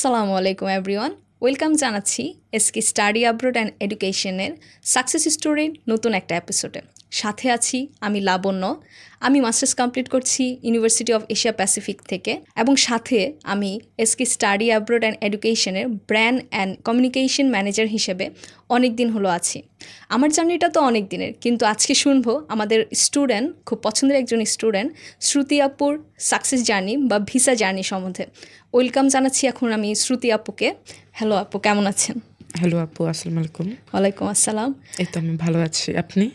আসসালামু আলাইকুম everyone, welcome জানাচ্ছি এসকে স্টাডি অ্যাব্রড অ্যান্ড এডুকেশনের সাকসেস স্টোরির নতুন একটা এপিসোডে। সাথে আছি আমি লাবণ্য। আমি মাস্টার্স কমপ্লিট করছি ইউনিভার্সিটি অফ এশিয়া প্যাসিফিক থেকে, এবং সাথে আমি এসকে স্টাডি অ্যাব্রড অ্যান্ড এডুকেশনের ব্র্যান্ড অ্যান্ড কমিউনিকেশন ম্যানেজার হিসেবে অনেক দিন হলো আছি। আমার জার্নিটা তো অনেক দিনের, কিন্তু আজকে শুনবো আমাদের স্টুডেন্ট, খুব পছন্দের একজন স্টুডেন্ট শ্রুতি আপুর সাকসেস জার্নি বা ভিসা জার্নি সম্বন্ধে। ওয়েলকাম জানাচ্ছি এখন আমি শ্রুতি আপুকে। হ্যালো আপু, কেমন আছেন? হ্যালো আপু, আসসালামু আলাইকুম। ওয়ালাইকুম আসসালাম। এই তো আমি ভালো আছি, আপনি?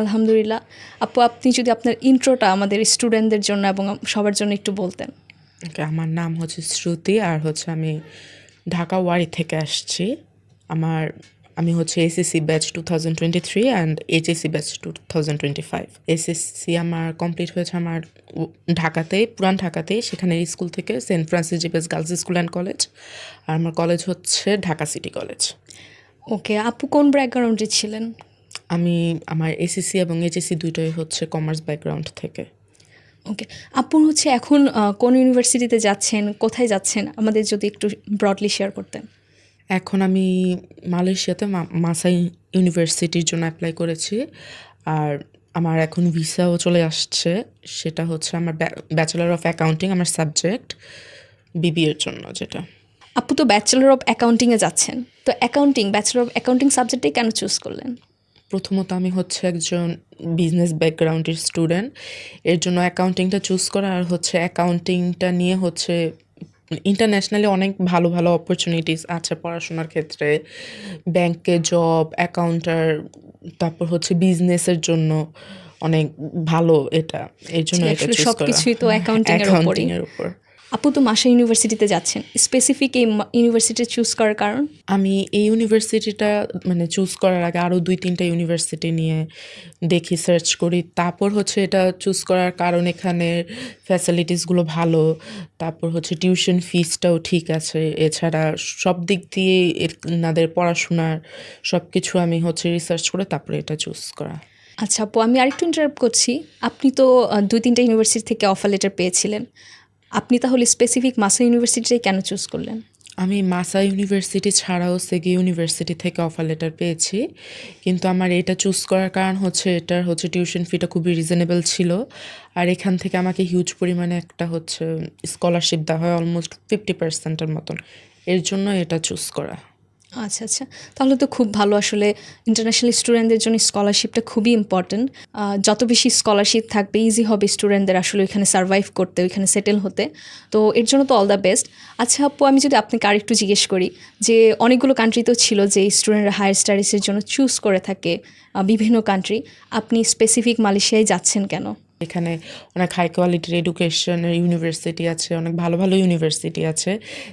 আলহামদুলিল্লাহ। আপু, আপনি যদি আপনার ইন্ট্রোটা আমাদের স্টুডেন্টদের জন্য এবং সবার জন্য একটু বলতেন। ওকে, আমার নাম হচ্ছে শ্রুতি, আর আমি ঢাকা ওয়ারি থেকে আসছি। আমি হচ্ছে SSC batch 2023 and HSC batch 2025। এসএসসি আমার কমপ্লিট হয়েছে আমার ঢাকাতেই, পুরান ঢাকাতেই, সেখানে স্কুল থেকে Saint Francis Xavier's girls school and college. আর আমার কলেজ হচ্ছে ঢাকা সিটি কলেজ। ওকে, আপু কোন ব্যাকগ্রাউন্ডে ছিলেন? আমার এসএসসি এবং এইচএসসি দুইটাই হচ্ছে কমার্স ব্যাকগ্রাউন্ড থেকে। ওকে, আপু হচ্ছে এখন কোন ইউনিভার্সিটিতে যাচ্ছেন, কোথায় যাচ্ছেন, আমাদের যদি একটু ব্রডলি শেয়ার করতেন। এখন আমি মালয়েশিয়াতে মাসাই ইউনিভার্সিটির জন্য অ্যাপ্লাই করেছি, আর আমার এখন ভিসাও চলে আসছে। সেটা হচ্ছে আমার ব্যাচেলর অফ অ্যাকাউন্টিং, আমার সাবজেক্ট বিবিএর জন্য যেটা। আপু তো ব্যাচেলর অফ অ্যাকাউন্টিংয়ে যাচ্ছেন, তো ব্যাচেলর অফ অ্যাকাউন্টিং সাবজেক্টটাই কেন চুজ করলেন? প্রথমত আমি হচ্ছে একজন বিজনেস ব্যাকগ্রাউন্ডের স্টুডেন্ট, এর জন্য অ্যাকাউন্টিংটা চুজ করা। আর অ্যাকাউন্টিংটা নিয়ে ইন্টারন্যাশনালি অনেক ভালো ভালো অপরচুনিটিস আছে পড়াশোনার ক্ষেত্রে, ব্যাংকে জব, অ্যাকাউন্টার, তারপর বিজনেসের জন্য অনেক ভালো এটা। এই জন্য এটা চুজ করা। সবকিছুই তো অ্যাকাউন্টিং এর উপর। আপু তো মাসা ইউনিভার্সিটিতে যাচ্ছেন, স্পেসিফিক এই ইউনিভার্সিটি চুজ করার কারণ? আমি এই ইউনিভার্সিটিটা চুজ করার আগে আরও 2-3টা ইউনিভার্সিটি নিয়ে দেখি, সার্চ করি। তারপর এটা চুজ করার কারণ এখানের ফ্যাসিলিটিসগুলো ভালো, তারপর টিউশন ফিসটাও ঠিক আছে। এছাড়া সব দিক দিয়ে এনাদের পড়াশোনার সব কিছু আমি রিসার্চ করে তারপরে এটা চুজ করা। আচ্ছা আপু, আমি আরেকটু ইন্টারাপ্ট করছি। আপনি তো 2-3টা ইউনিভার্সিটি থেকে অফার লেটার পেয়েছিলেন, আপনি তাহলে স্পেসিফিক মাসা ইউনিভার্সিটিটাই কেন চুজ করলেন? আমি মাসা ইউনিভার্সিটি ছাড়াও সেগি ইউনিভার্সিটি থেকে অফার লেটার পেয়েছি, কিন্তু আমার এটা চুজ করার কারণ এটার টিউশন ফিটা খুবই রিজনেবল ছিল। আর এখান থেকে আমাকে হিউজ পরিমাণে একটা স্কলারশিপ দেওয়া হয়, অলমোস্ট 50%-এর মতন। এর জন্য এটা চুজ করা। আচ্ছা আচ্ছা, তাহলে তো খুব ভালো। আসলে ইন্টারন্যাশনাল স্টুডেন্টদের জন্য স্কলারশিপটা খুবই ইম্পর্ট্যান্ট। যত বেশি স্কলারশিপ থাকবে ইজি হবে স্টুডেন্টদের আসলে ওইখানে সার্ভাইভ করতে, ওইখানে সেটেল হতে। তো এর জন্য তো অল দ্য বেস্ট। আচ্ছা আপু, আমি যদি আপনাকে আরেকটু জিজ্ঞেস করি যে অনেকগুলো কান্ট্রি তো ছিল যে স্টুডেন্টরা হায়ার স্টাডিজের জন্য চুজ করে থাকে, বিভিন্ন কান্ট্রি, আপনি স্পেসিফিক মালয়েশিয়ায় যাচ্ছেন কেন? এখানে অনেক হাই কোয়ালিটির এডুকেশনের ইউনিভার্সিটি আছে, অনেক ভালো ভালো ইউনিভার্সিটি আছে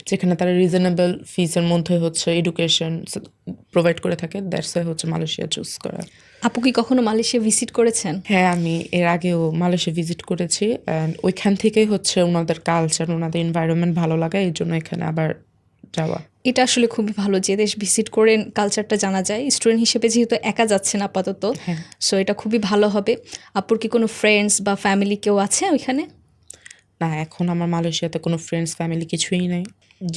যেখানে তারা রিজনেবল ফিসের মধ্যে এডুকেশন প্রোভাইড করে থাকে। দ্যাটস ওয়াই মালয়েশিয়া চুজ করা। আপু কি কখনো মালয়েশিয়া ভিজিট করেছেন? হ্যাঁ, আমি এর আগেও মালয়েশিয়া ভিজিট করেছি, অ্যান্ড ওইখান থেকেই ওনাদের কালচার, ওনাদের এনভায়রনমেন্ট ভালো লাগে, এই জন্য এখানে আবার যাওয়া। এটা আসলে খুবই ভালো যে দেশ ভিজিট করে কালচারটা জানা যায়। স্টুডেন্ট হিসেবে যেহেতু একা যাচ্ছেন আপাতত, সো এটা খুবই ভালো হবে। আপুর কি কোনো ফ্রেন্ডস বা ফ্যামিলি কেউ আছে ওইখানে? না, এখন আমার মালয়েশিয়াতে কোনো ফ্রেন্ডস ফ্যামিলি কিছুই নেই।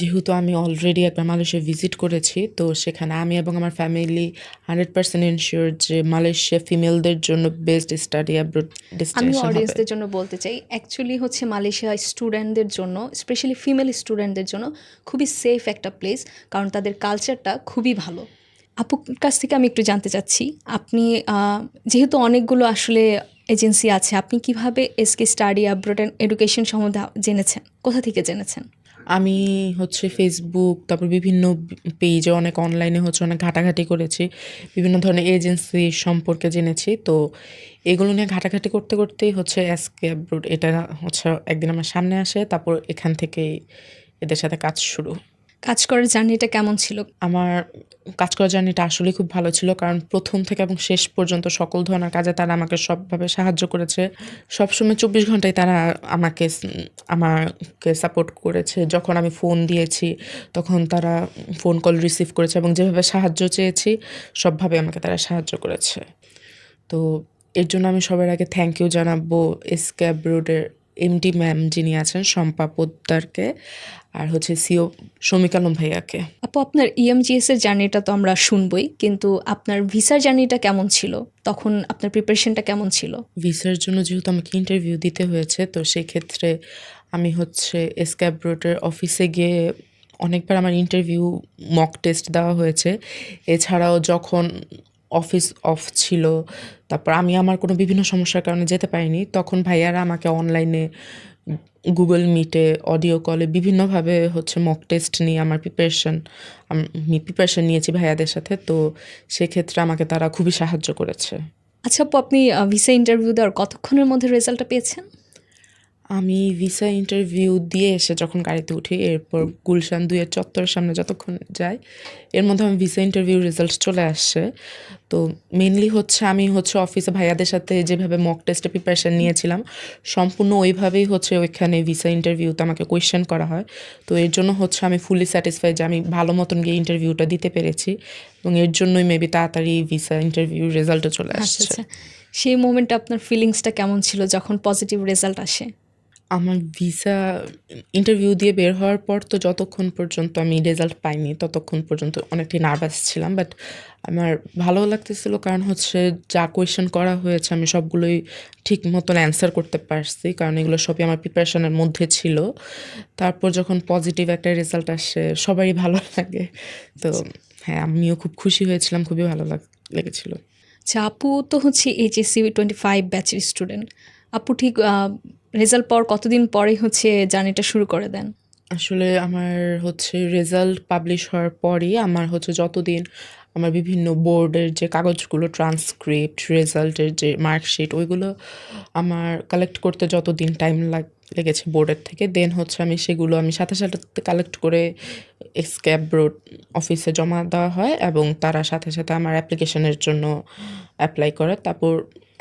যেহেতু আমি অলরেডি একবার মালয়েশিয়া ভিজিট করেছি, তো সেখানে আমি এবং আমার ফ্যামিলি 100% এনশিওর যে মালয়েশিয়া ফিমেলদের জন্য বেস্ট স্টাডি অ্যাব্রড আমি ডেস্টিনেশন হবে। অডিয়েন্সদের জন্য বলতে চাই, অ্যাকচুয়ালি মালয়েশিয়া স্টুডেন্টদের জন্য, স্পেশালি ফিমেল স্টুডেন্টদের জন্য খুবই সেফ একটা প্লেস, কারণ তাদের কালচারটা খুবই ভালো। আপুর কাছ থেকে আমি একটু জানতে চাচ্ছি, আপনি যেহেতু অনেকগুলো আসলে এজেন্সি আছে, আপনি কিভাবে SK study abroad and education সম্বন্ধে জেনেছেন, কোথা থেকে জেনেছেন? আমি ফেসবুক, তারপর বিভিন্ন পেজে, অনেক অনলাইনে অনেক ঘাটাঘাটি করেছি, বিভিন্ন ধরনের এজেন্সি সম্পর্কে জেনেছি। তো এগুলো নিয়ে ঘাটাঘাটি করতে করতেই এসকে অ্যাব্রড এটা একদিন আমার সামনে আসে, তারপর এখান থেকেই এদের সাথে কাজ শুরু। কাজ করার জার্নিটা কেমন ছিল? আমার কাজ করার জার্নিটা আসলেই খুব ভালো ছিল, কারণ প্রথম থেকে এবং শেষ পর্যন্ত সকল ধরনের কাজে তারা আমাকে সবভাবে সাহায্য করেছে। সবসময় 24 ঘন্টায় তারা আমাকে সাপোর্ট করেছে। যখন আমি ফোন দিয়েছি তখন তারা ফোন কল রিসিভ করেছে, এবং যেভাবে সাহায্য চেয়েছি সবভাবে আমাকে তারা সাহায্য করেছে। তো এর জন্য আমি সবার আগে থ্যাংক ইউ জানাবো এসকে অ্যাব্রডের এমডি ম্যাম যিনি আছেন শম্পা পোদ্দারকে, আর হচ্ছে সিও শমিক আলম ভাইয়াকে। আপু, আপনার ইএমজিএস এর জার্নিটা তো আমরা শুনবই, কিন্তু আপনার ভিসার জার্নিটা কেমন ছিল? তখন আপনার প্রিপারেশনটা কেমন ছিল? ভিসার জন্য যেহেতু আমাকে ইন্টারভিউ দিতে হয়েছে, তো সেক্ষেত্রে আমি হচ্ছে এসকে অ্যাব্রোডের অফিসে গিয়ে অনেকবার আমার ইন্টারভিউ মক টেস্ট দেওয়া হয়েছে। এছাড়াও যখন অফিস অফ ছিল, তারপর আমি আমার কোনো বিভিন্ন সমস্যার কারণে যেতে পারিনি, তখন ভাইয়ারা আমাকে অনলাইনে গুগল মিটে, অডিও কলে বিভিন্নভাবে হচ্ছে মক টেস্ট নিয়ে আমার আমি প্রিপারেশন নিয়েছি ভাইয়াদের সাথে। তো সেক্ষেত্রে আমাকে তারা খুবই সাহায্য করেছে। আচ্ছা আপু, আপনি ভিসা ইন্টারভিউ দেওয়ার কতক্ষণের মধ্যে রেজাল্টটা পেয়েছেন? আমি ভিসা ইন্টারভিউ দিয়ে এসে যখন গাড়িতে উঠি, এরপর গুলশান 2 এর চত্বরের সামনে যতক্ষণ যাই, এর মধ্যে আমার ভিসা ইন্টারভিউ রেজাল্ট চলে আসছে। তো মেনলি হচ্ছে আমি হচ্ছে অফিসে ভাইয়াদের সাথে যেভাবে মক টেস্টে প্রিপারেশন নিয়েছিলাম, সম্পূর্ণ ওইভাবেই হচ্ছে ওইখানে ভিসা ইন্টারভিউতে আমাকে কোয়েশ্চেন করা হয়। তো এর জন্য হচ্ছে আমি ফুলি স্যাটিসফাইড যে আমি ভালো মতন গিয়ে ইন্টারভিউটা দিতে পেরেছি, এবং এর জন্যই মেবি তাড়াতাড়ি ভিসা ইন্টারভিউ রেজাল্টও চলে আচ্ছা আসছে। আচ্ছা, সেই মোমেন্টে আপনার ফিলিংসটা কেমন ছিল যখন পজিটিভ রেজাল্ট আসে? আমার ভিসা ইন্টারভিউ দিয়ে বের হওয়ার পর তো যতক্ষণ পর্যন্ত আমি রেজাল্ট পাইনি ততক্ষণ পর্যন্ত অনেকটাই নার্ভাস ছিলাম, বাট আমার ভালো লাগতেছিল, কারণ হচ্ছে যা কোয়েশ্চেন করা হয়েছে আমি সবগুলোই ঠিক মতন অ্যান্সার করতে পারছি, কারণ এগুলো সবই আমার প্রিপারেশনের মধ্যে ছিল। তারপর যখন পজিটিভ একটা রেজাল্ট আসে সবারই ভালো লাগে। তো হ্যাঁ, আমিও খুব খুশি হয়েছিলাম, খুবই ভালো লেগেছিল। আচ্ছা আপু তো হচ্ছে এইচএসসি 25 ব্যাচের স্টুডেন্ট। আপু ঠিক রেজাল্ট পাওয়ার কতদিন পরেই হচ্ছে জার্নিটা শুরু করে দেন? আসলে আমার হচ্ছে রেজাল্ট পাবলিশ হওয়ার পরই আমার হচ্ছে যতদিন আমার বিভিন্ন বোর্ডের যে কাগজগুলো, ট্রান্সক্রিপ্ট, রেজাল্টের যে মার্কশিট, ওইগুলো আমার কালেক্ট করতে যতদিন টাইম লেগেছে বোর্ডের থেকে, দেন হচ্ছে আমি সাথে সাথে কালেক্ট করে এসকে অ্যাব্রোড অফিসে জমা দেওয়া হয়, এবং তারা সাথে সাথে আমার অ্যাপ্লিকেশনের জন্য অ্যাপ্লাই করে। তারপর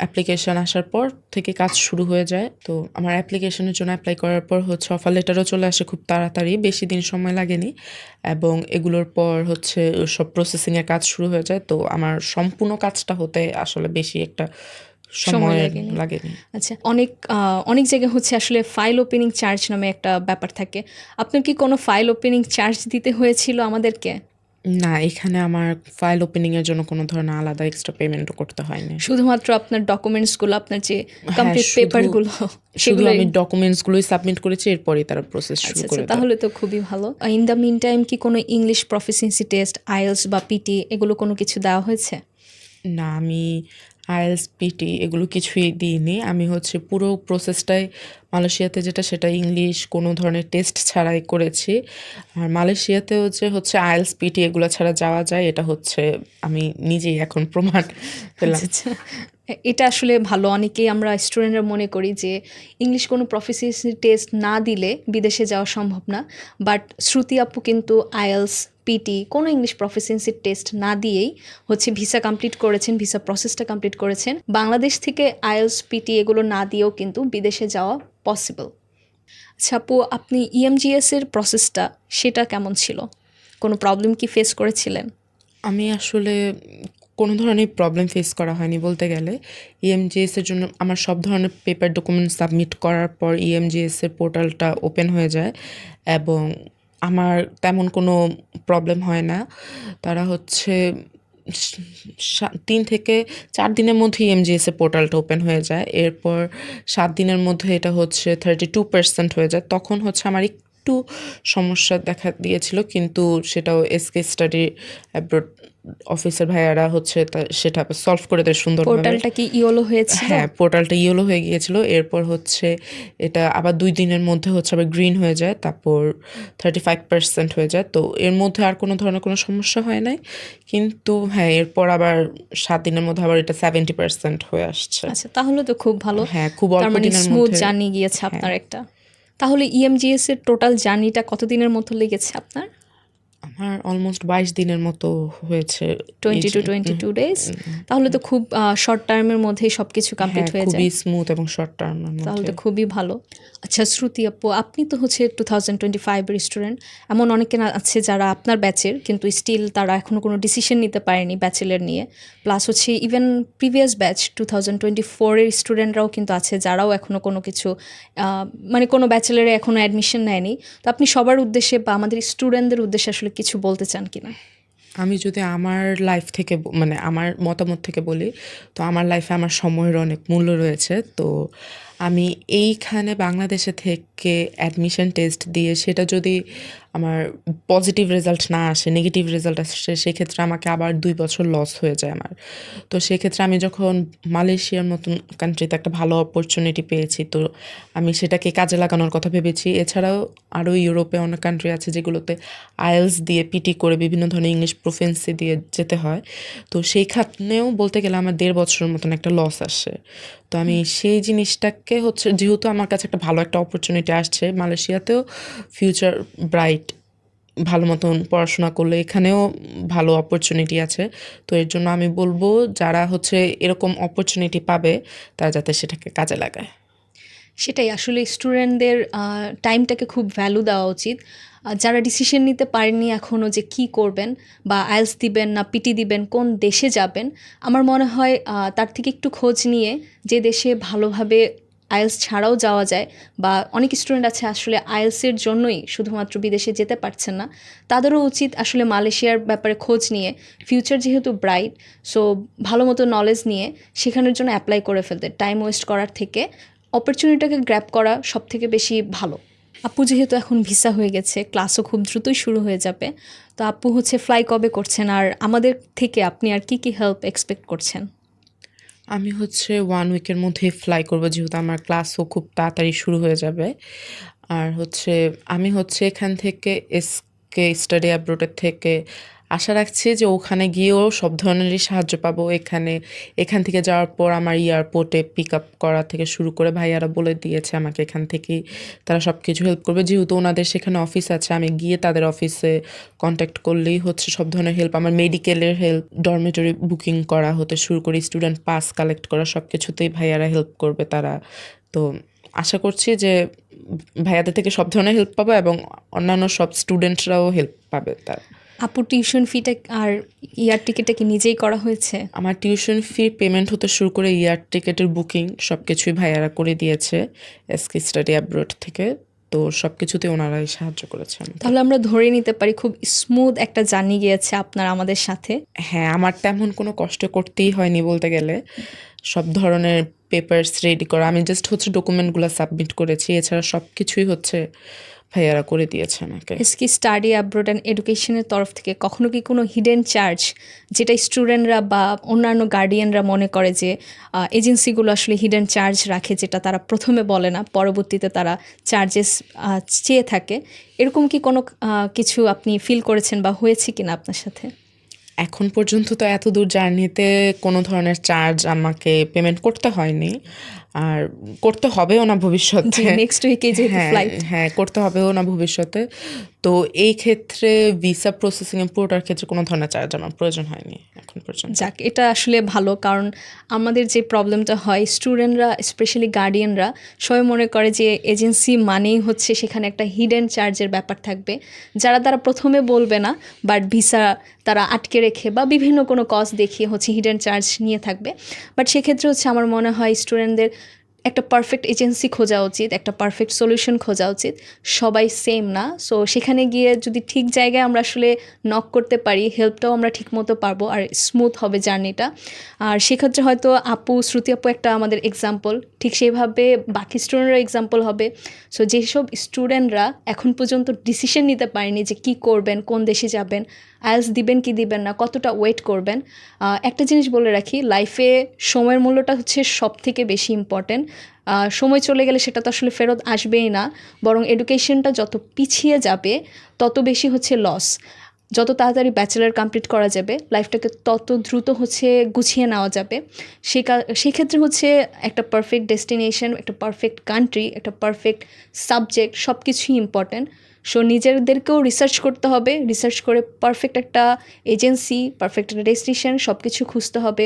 অ্যাপ্লিকেশন আসার পর থেকে কাজ শুরু হয়ে যায়। তো আমার অ্যাপ্লিকেশনের জন্য অ্যাপ্লাই করার পর হচ্ছে অফার লেটারও চলে আসে খুব তাড়াতাড়ি, বেশি দিন সময় লাগেনি, এবং এগুলোর পর হচ্ছে সব প্রসেসিংয়ের কাজ শুরু হয়ে যায়। তো আমার সম্পূর্ণ কাজটা হতে আসলে বেশি একটা সময় সময় লাগেনি। লাগেনি। আচ্ছা, অনেক জায়গায় হচ্ছে আসলে ফাইল ওপেনিং চার্জ নামে একটা ব্যাপার থাকে। আপনার কি কোনো ফাইল ওপেনিং চার্জ দিতে হয়েছিল আমাদেরকে? না, এখানে আমার ফাইল ওপেনিং এর জন্য কোনো ধরনের আলাদা এক্সট্রা পেমেন্টও করতে হয়নি। শুধুমাত্র আপনার ডকুমেন্টসগুলো, আপনার যে হ্যাঁ, কমপ্লিট পেপারগুলো শুধু সেগুলোই? আমি ডকুমেন্টসগুলোই সাবমিট করেছি, এরপরই তারা প্রসেস আচ্ছা শুরু আচ্ছা, করে দেয়। তাহলে তো খুবই ভালো। ইন দ্য মিন টাইম কি কোনো ইংলিশ প্রফিসিয়েন্সি টেস্ট, আইএলস বা পিটি এগুলো কোনো কিছু দেওয়া হয়েছে? না, আমি আইএলটিএস, পিটি এগুলো কিছুই দিইনি। আমি হচ্ছে পুরো প্রসেসটাই মালয়েশিয়াতে যেটা, সেটা ইংলিশ কোনো ধরনের টেস্ট ছাড়াই করেছি। আর মালয়েশিয়াতেও যে হচ্ছে আইএলটিএস, পিটি এগুলো ছাড়া যাওয়া যায়, এটা হচ্ছে আমি নিজেই এখন প্রমাণ পেলাম। আচ্ছা আচ্ছা, এটা আসলে ভালো। অনেকেই আমরা স্টুডেন্টরা মনে করি যে ইংলিশ কোনো প্রফিসিয়েন্সি টেস্ট না দিলে বিদেশে যাওয়া সম্ভব না, বাট শ্রুতি আপু কিন্তু আইএলস, পিটি কোনো ইংলিশ প্রফিসিয়েন্সি টেস্ট না দিয়েই হচ্ছে ভিসা কমপ্লিট করেছেন, ভিসা প্রসেসটা কমপ্লিট করেছেন। বাংলাদেশ থেকে আইএলস, পিটি এগুলো না দিয়েও কিন্তু বিদেশে যাওয়া পসিবল। আচ্ছা আপু, আপনি ইএমজিএস এর প্রসেসটা সেটা কেমন ছিল? কোনো প্রবলেম কি ফেস করেছিলেন? আমি আসলে কোনো ধরনের প্রবলেম ফেস করা হয়নি বলতে গেলে। ইএমজিএস এর জন্য আমার সব ধরনের পেপার ডকুমেন্ট সাবমিট করার পর ইএমজিএস এর পোর্টালটা ওপেন হয়ে যায়, এবং আমার তেমন কোনো প্রবলেম হয় না। তারা হচ্ছে 3 থেকে 4 দিনের মধ্যে ইএমজিএস এর পোর্টালটা ওপেন হয়ে যায়। এরপর 7 দিনের মধ্যে এটা হচ্ছে 32% হয়ে যায়। তখন হচ্ছে আমার একটু সমস্যা দেখা দিয়েছিল, কিন্তু সেটাও এসকে স্টাডি অ্যাব্রোড অফিসের ভাইয়ারা হচ্ছে সেটা সলভ করে দেয় সুন্দরভাবে। পোর্টালটা কি ইওলো হয়েছিল? হ্যাঁ, পোর্টালটা ইয়েলো হয়ে গিয়েছিল। এরপর হচ্ছে এটা আবার 2 দিনের মধ্যে হচ্ছে আবার গ্রিন হয়ে যায়, তারপর 35% হয়ে যায়। তো এর মধ্যে আর কোনো ধরনের কোনো সমস্যা হয় নাই। কিন্তু হ্যাঁ, এরপর আবার 7 দিনের মধ্যে আবার এটা 70% হয়ে আসছে। আচ্ছা, তাহলে তো খুব ভালো। হ্যাঁ, খুব তার অল্প মানে দিনের স্মুথ মধ্যে। জার্নি গিয়েছে হ্যাঁ। আপনার একটা। তাহলে ইএমজিএস এর টোটাল জার্নিটা কতদিনের মতো লেগেছে আপনার? আমার অলমোস্ট 22 দিনের মতো হয়েছে। এই 20 যে to 22 ডেজ। তাহলে তো খুব শর্ট টার্মের মধ্যেই সবকিছু কমপ্লিট হ্যাঁ, হয়ে যায়। খুবই স্মুথ এবং শর্ট টার্মের তাহলে মধ্যে। তো খুবই ভালো। আচ্ছা শ্রুতি আপু, আপনি তো হচ্ছে 2025 এর স্টুডেন্ট। এমন অনেকে আছে যারা আপনার ব্যাচের কিন্তু স্টিল তারা এখনো কোনো ডিসিশন নিতে পারেনি ব্যাচেলর নিয়ে। প্লাস হচ্ছে ইভেন প্রিভিয়াস ব্যাচ 2024 এর স্টুডেন্টরাও কিন্তু আছে যারাও এখনো কোনো কিছু মানে কোনো ব্যাচেলরে এখনো অ্যাডমিশন নেয়নি। তো আপনি সবার উদ্দেশ্যে বা আমাদের স্টুডেন্টদের উদ্দেশ্যে আসলে কিছু বলতে চান কিনা? আমি যদি আমার লাইফ থেকে মানে আমার মতামত থেকে বলি, তো আমার লাইফে আমার সময়ের অনেক মূল্য রয়েছে। তো আমি এইখানে বাংলাদেশে থেকে অ্যাডমিশন টেস্ট দিয়ে সেটা যদি আমার পজিটিভ রেজাল্ট না আসে, নেগেটিভ রেজাল্ট আসে, সেক্ষেত্রে আমাকে আবার 2 বছর লস হয়ে যায় আমার। তো সেক্ষেত্রে আমি যখন মালয়েশিয়ার মতন কান্ট্রিতে একটা ভালো অপরচুনিটি পেয়েছি, তো আমি সেটাকে কাজে লাগানোর কথা ভেবেছি। এছাড়াও আরও ইউরোপে অনেক কান্ট্রি আছে যেগুলোতে আইএলটিএস দিয়ে পিটি করে বিভিন্ন ধরনের ইংলিশ প্রফিসিয়েন্সি দিয়ে যেতে হয়। তো সেইখানেও বলতে গেলে আমার 1.5 বছরের মতন একটা লস আসে। তো আমি সেই জিনিসটাকে হচ্ছে, যেহেতু আমার কাছে একটা ভালো একটা অপরচুনিটি আসছে মালয়েশিয়াতেও, ফিউচার ব্রাইট, ভালো মতন পড়াশোনা করলে এখানেও ভালো অপরচুনিটি আছে। তো এর জন্য আমি বলবো যারা হচ্ছে এরকম অপরচুনিটি পাবে তারা যাতে সেটাকে কাজে লাগায়। সেটাই আসলে স্টুডেন্টদের টাইমটাকে খুব ভ্যালু দেওয়া উচিত। যারা ডিসিশন নিতে পারেননি এখনও যে কি করবেন বা আইএলটিএস দিবেন না পিটি দিবেন, কোন দেশে যাবেন, আমার মনে হয় তার থেকে একটু খোঁজ নিয়ে যে দেশে ভালোভাবে আইএলটিএস ছাড়াও যাওয়া যায়, বা অনেক স্টুডেন্ট আছে আসলে আইএলটিএসের জন্যই শুধুমাত্র বিদেশে যেতে পারছেন না, তাদেরও উচিত আসলে মালয়েশিয়ার ব্যাপারে খোঁজ নিয়ে, ফিউচার যেহেতু ব্রাইট, সো ভালো মতো নলেজ নিয়ে সেখানের জন্য অ্যাপ্লাই করে ফেলতে, টাইম ওয়েস্ট করার থেকে অপরচুনিটিটাকে গ্র্যাব করা সব থেকে বেশি ভালো। আপু যেহেতু এখন ভিসা হয়ে গেছে, ক্লাসও খুব দ্রুতই শুরু হয়ে যাবে, তো আপু হচ্ছে ফ্লাই কবে করছেন, আর আমাদের থেকে আপনি আর কি কি হেল্প এক্সপেক্ট করছেন? আমি হচ্ছে 1 উইকের মধ্যেই ফ্লাই করবো, যেহেতু আমার ক্লাসও খুব তাড়াতাড়ি শুরু হয়ে যাবে। আর হচ্ছে আমি হচ্ছে এখান থেকে এসকে স্টাডি অ্যাব্রোডের থেকে আশা রাখছি যে ওখানে গিয়েও সব ধরনেরই সাহায্য পাবো। এখান থেকে যাওয়ার পর আমার এয়ারপোর্টে পিক আপ করা থেকে শুরু করে ভাইয়ারা বলে দিয়েছে আমাকে এখান থেকেই তারা সব কিছু হেল্প করবে। যেহেতু ওনাদের সেখানে অফিস আছে, আমি গিয়ে তাদের অফিসে কন্ট্যাক্ট করলেই হচ্ছে সব ধরনের হেল্প, আমার মেডিকেলের হেল্প, ডরমেটরি বুকিং করা হতে শুরু করে স্টুডেন্ট পাস কালেক্ট করা, সব কিছুতেই ভাইয়ারা হেল্প করবে তারা। তো আশা করছি যে ভাইয়াদের থেকে সব ধরনের হেল্প পাবো এবং অন্যান্য সব স্টুডেন্টরাও হেল্প পাবে তার। আপু টিউশন ফিটা আর ইয়ার টিকিটটা কি নিজেই করা হয়েছে? আমার টিউশন ফি পেমেন্ট হতে শুরু করে ইয়ার টিকেটের বুকিং সব কিছুই ভাইয়ারা করে দিয়েছে এসকে স্টাডি অ্যাব্রোড থেকে। তো সব কিছুতে ওনারাই সাহায্য করেছে আমাকে। তাহলে আমরা ধরে নিতে পারি খুব স্মুথ একটা জার্নি গিয়েছে আপনার আমাদের সাথে। হ্যাঁ, আমার তেমন কোনো কষ্ট করতেই হয়নি বলতে গেলে। সব ধরনের পেপারস রেডি করা, আমি জাস্ট হচ্ছে ডকুমেন্টগুলো সাবমিট করেছি, এছাড়া সব কিছুই হচ্ছে ভাইয়ারা করে দিয়েছে আমাকে। এসকি স্টাডি অ্যাব্রোড অ্যান্ড এডুকেশনের তরফ থেকে কখনো কি কোনো হিডেন চার্জ, যেটা স্টুডেন্টরা বা অন্যান্য গার্ডিয়ানরা মনে করে যে এজেন্সিগুলো আসলে হিডেন চার্জ রাখে, যেটা তারা প্রথমে বলে না, পরবর্তীতে তারা চার্জেস চেয়ে থাকে, এরকম কি কোনো কিছু আপনি ফিল করেছেন বা হয়েছে কিনা আপনার সাথে? এখন পর্যন্ত তো এত দূর জার্নিতে কোনো ধরনের চার্জ আমাকে পেমেন্ট করতে হয়নি, আর করতে হবেও না ভবিষ্যতে। নেক্সট উইকে যেহেতু ফ্লাইট। হ্যাঁ, করতে হবেও না ভবিষ্যতে। তো এই ক্ষেত্রে ভিসা প্রসেসিংয়ে পুরোটার ক্ষেত্রে কোনো ধরনের চার্জ আমার প্রয়োজন হয়নি এখন পর্যন্ত। যাক, এটা আসলে ভালো, কারণ আমাদের যে প্রবলেমটা হয়, স্টুডেন্টরা স্পেশালি গার্ডিয়ানরা সবাই মনে করে যে এজেন্সি মানেই হচ্ছে সেখানে একটা হিডেন চার্জের ব্যাপার থাকবে, যারা তারা প্রথমে বলবে না, বাট ভিসা তারা আটকে রেখে বা বিভিন্ন কোনো কজ দেখিয়ে হচ্ছে হিডেন চার্জ নিয়ে থাকবে। বাট সেক্ষেত্রে হচ্ছে আমার মনে হয় স্টুডেন্টদের একটা পারফেক্ট এজেন্সি খোঁজা উচিত, একটা পারফেক্ট সলিউশন খোঁজা উচিত। সবাই সেম না, সো সেখানে গিয়ে যদি ঠিক জায়গায় আমরা আসলে নক করতে পারি, হেল্পটাও আমরা ঠিকমতো পারবো আর স্মুথ হবে জার্নিটা। আর সেক্ষেত্রে হয়তো আপু, শ্রুতি আপু একটা আমাদের এক্সাম্পল, ঠিক সেইভাবে বাকি স্টুডেন্টরা এক্সাম্পল হবে। সো যেসব স্টুডেন্টরা এখন পর্যন্ত ডিসিশন নিতে পারেনি যে কী করবেন, কোন দেশে যাবেন, আইএলটিএস দিবেন কি দিবেন না, কতটা ওয়েট করবেন, একটা জিনিস বলে রাখি, লাইফে সময়ের মূল্যটা হচ্ছে সব থেকে বেশি ইম্পর্টেন্ট। সময় চলে গেলে সেটা তো আসলে ফেরত আসবেই না, বরং এডুকেশনটা যত পিছিয়ে যাবে তত বেশি হচ্ছে লস। যত তাড়াতাড়ি ব্যাচেলার কমপ্লিট করা যাবে লাইফটাকে তত দ্রুত হচ্ছে গুছিয়ে নেওয়া যাবে। সেক্ষেত্রে হচ্ছে একটা পারফেক্ট ডেস্টিনেশন, একটা পারফেক্ট কান্ট্রি, একটা পারফেক্ট সাবজেক্ট সব কিছুই ইম্পর্ট্যান্ট। সো নিজেদেরকেও রিসার্চ করতে হবে, রিসার্চ করে পারফেক্ট একটা এজেন্সি, পারফেক্ট একটা ডেস্টিনেশন সব কিছু খুঁজতে হবে।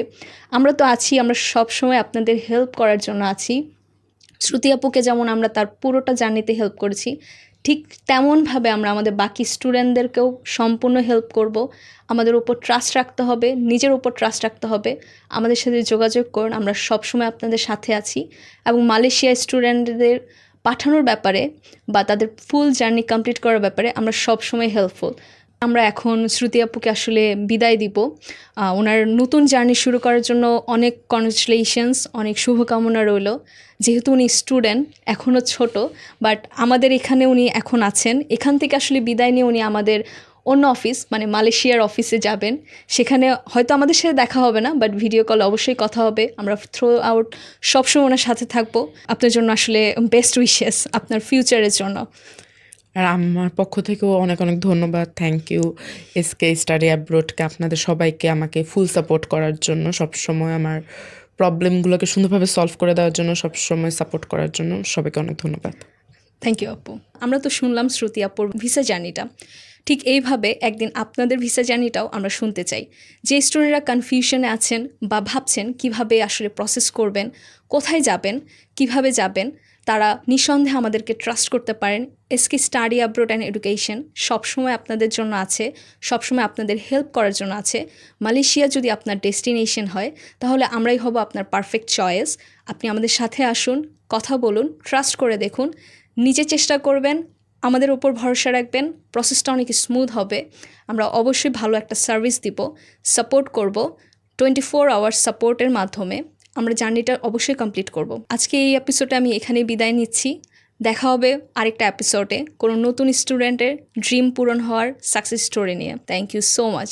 আমরা তো আছি, আমরা সব সময় আপনাদের হেল্প করার জন্য আছি। শ্রুতি আপুকে যেমন আমরা তার পুরোটা জার্নিতে হেল্প করেছি, ঠিক তেমনভাবে আমরা আমাদের বাকি স্টুডেন্টদেরকেও সম্পূর্ণ হেল্প করব। আমাদের উপর ট্রাস্ট রাখতে হবে, নিজের উপর ট্রাস্ট রাখতে হবে। আমাদের সাথে যোগাযোগ করুন, আমরা সবসময় আপনাদের সাথে আছি। এবং মালয়েশিয়া স্টুডেন্টদের পাঠানোর ব্যাপারে বা তাদের ফুল জার্নি কমপ্লিট করার ব্যাপারে আমরা সবসময় হেল্পফুল। আমরা এখন শ্রুতি আপুকে আসলে বিদায় দিব। ওনার নতুন জার্নি শুরু করার জন্য অনেক কনগ্রাচুলেশনস, অনেক শুভকামনা রইল। যেহেতু উনি স্টুডেন্ট, এখনও ছোট, বাট আমাদের এখানে উনি এখন আছেন। এখান থেকে আসলে বিদায় নিয়ে উনি আমাদের অন্য অফিস মানে মালয়েশিয়ার অফিসে যাবেন। সেখানে হয়তো আমাদের সাথে দেখা হবে না, বাট ভিডিও কল অবশ্যই কথা হবে। আমরা থ্রু আউট সবসময় ওনার সাথে থাকবো। আপনার জন্য আসলে বেস্ট উইশেস আপনার ফিউচারের জন্য। আর আমার পক্ষ থেকেও অনেক অনেক ধন্যবাদ। থ্যাংক ইউ এসকে স্টাডি অ্যাব্রোডকে, আপনাদের সবাইকে আমাকে ফুল সাপোর্ট করার জন্য, সবসময় আমার প্রবলেমগুলোকে সুন্দরভাবে সলভ করে দেওয়ার জন্য, সবসময় সাপোর্ট করার জন্য সবাইকে অনেক ধন্যবাদ। থ্যাংক ইউ আপু। আমরা তো শুনলাম শ্রুতি আপুর ভিসা জার্নিটা, ঠিক এইভাবে একদিন আপনাদের ভিসা জার্নিটাও আমরা শুনতে চাই। যে স্টুডেন্টরা কনফিউশনে আছেন বা ভাবছেন কিভাবে আসলে প্রসেস করবেন, কোথায় যাবেন, কিভাবে যাবেন, তারা নিঃসন্দেহে আমাদেরকে ট্রাস্ট করতে পারেন। SK study abroad and education সবসময় আপনাদের জন্য আছে, সবসময় আপনাদের হেল্প করার জন্য আছে। মালয়েশিয়া যদি আপনার ডেস্টিনেশন হয় তাহলে আমরাই হব আপনার পারফেক্ট চয়েস। আপনি আমাদের সাথে আসুন, কথা বলুন, ট্রাস্ট করে দেখুন, নিজে চেষ্টা করবেন, আমাদের উপর ভরসা রাখবেন, প্রসেসটা অনেক স্মুথ হবে। আমরা অবশ্যই ভালো একটা সার্ভিস দিব, সাপোর্ট করব। 24 আওয়ার্স সাপোর্টের মাধ্যমে আমরা জার্নিটা অবশ্যই কমপ্লিট করব। আজকে এই এপিসোডে আমি এখানে বিদায় নিচ্ছি। দেখা হবে আরেকটা এপিসোডে কোনো নতুন স্টুডেন্টের ড্রিম পূরণ হওয়ার সাকসেস স্টোরি নিয়ে। Thank you so much.